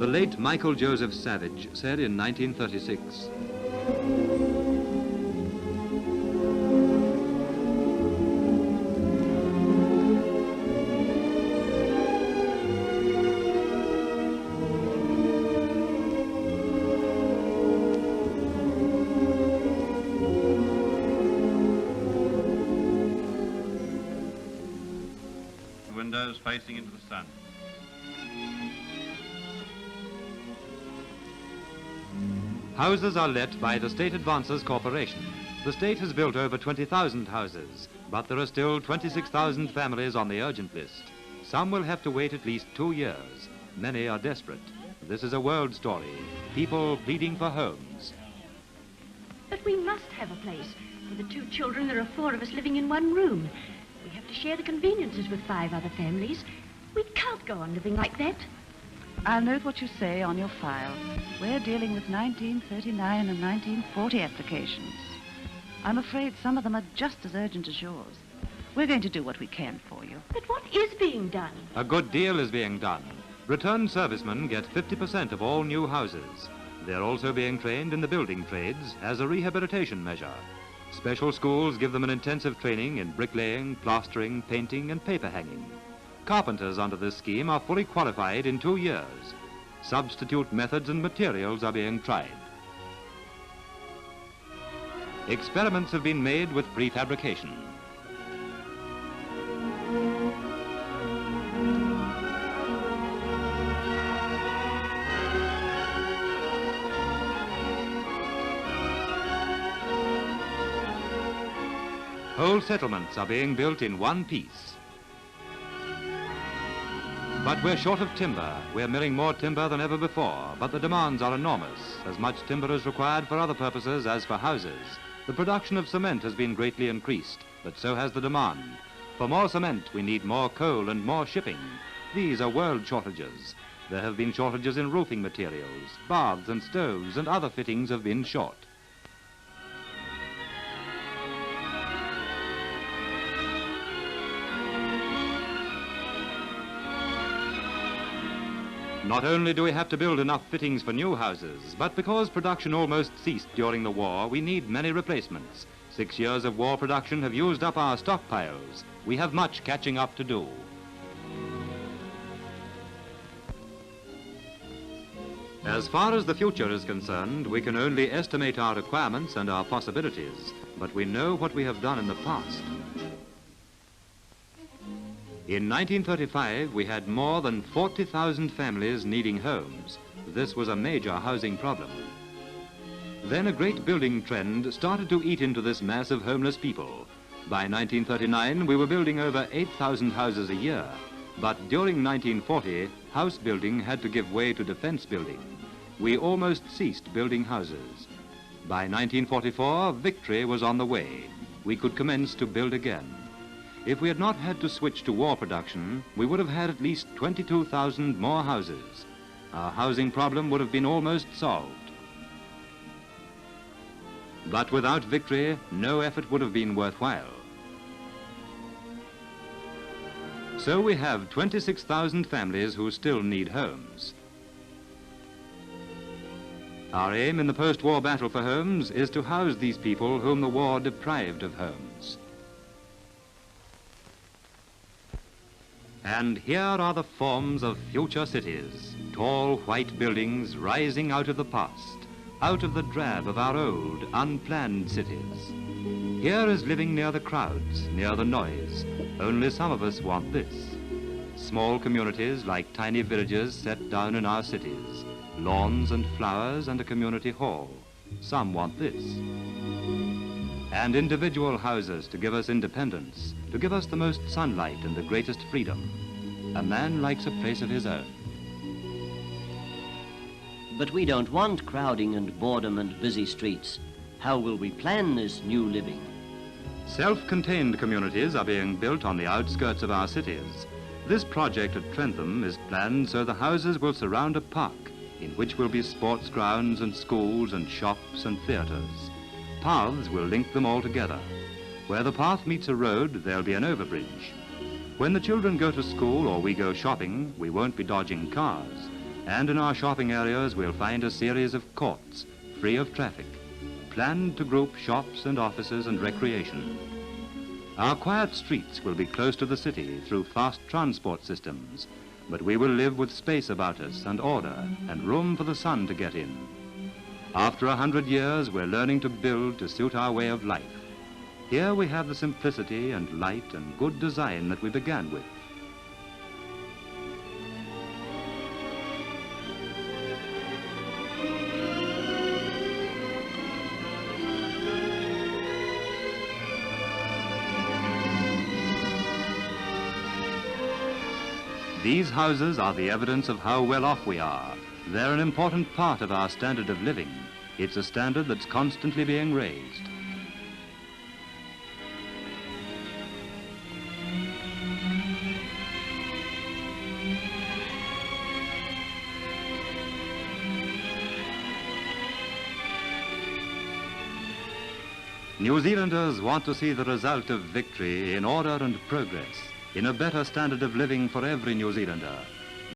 The late Michael Joseph Savage said in 1936, windows facing into the sun. houses are let by the State Advances Corporation. The state has built over 20,000 houses, but there are still 26,000 families on the urgent list. Some will have to wait at least 2 years. Many are desperate. This is a world story. People pleading for homes. But we must have a place. For the 2 children, there are 4 of us living in one room. We have to share the conveniences with 5 other families. We can't go on living like that. I'll note what you say on your file. We're dealing with 1939 and 1940 applications. I'm afraid some of them are just as urgent as yours. We're going to do what we can for you. But what is being done? A good deal is being done. Returned servicemen get 50% of all new houses. They're also being trained in the building trades as a rehabilitation measure. Special schools give them an intensive training in bricklaying, plastering, painting, and paper hanging. Carpenters under this scheme are fully qualified in 2 years. Substitute methods and materials are being tried. Experiments have been made with prefabrication. Whole settlements are being built in one piece. But we're short of timber. We're milling more timber than ever before, but the demands are enormous. As much timber is required for other purposes as for houses. The production of cement has been greatly increased, but so has the demand. For more cement, we need more coal and more shipping. These are world shortages. There have been shortages in roofing materials. Baths and stoves and other fittings have been short. Not only do we have to build enough fittings for new houses, but because production almost ceased during the war, we need many replacements. 6 years of war production have used up our stockpiles. We have much catching up to do. As far as the future is concerned, we can only estimate our requirements and our possibilities, but we know what we have done in the past. In 1935, we had more than 40,000 families needing homes. This was a major housing problem. Then a great building trend started to eat into this mass of homeless people. By 1939, we were building over 8,000 houses a year. But during 1940, house building had to give way to defense building. We almost ceased building houses. By 1944, victory was on the way. We could commence to build again. If we had not had to switch to war production, we would have had at least 22,000 more houses. Our housing problem would have been almost solved. But without victory, no effort would have been worthwhile. So we have 26,000 families who still need homes. Our aim in the post-war battle for homes is to house these people whom the war deprived of homes. And here are the forms of future cities, tall white buildings rising out of the past, out of the drab of our old, unplanned cities. Here is living near the crowds, near the noise. Only some of us want this. Small communities like tiny villages set down in our cities, lawns and flowers and a community hall. Some want this. And individual houses to give us independence, to give us the most sunlight and the greatest freedom. A man likes a place of his own. But we don't want crowding and boredom and busy streets. How will we plan this new living? Self-contained communities are being built on the outskirts of our cities. This project at Trentham is planned so the houses will surround a park in which will be sports grounds and schools and shops and theatres. Paths will link them all together. Where the path meets a road, there'll be an overbridge. When the children go to school or we go shopping, we won't be dodging cars. And in our shopping areas, we'll find a series of courts, free of traffic, planned to group shops and offices and recreation. Our quiet streets will be close to the city through fast transport systems, but we will live with space about us and order and room for the sun to get in. After 100 years, we're learning to build to suit our way of life. Here we have the simplicity and light and good design that we began with. These houses are the evidence of how well off we are. They're an important part of our standard of living. It's a standard that's constantly being raised. New Zealanders want to see the result of victory in order and progress, in a better standard of living for every New Zealander.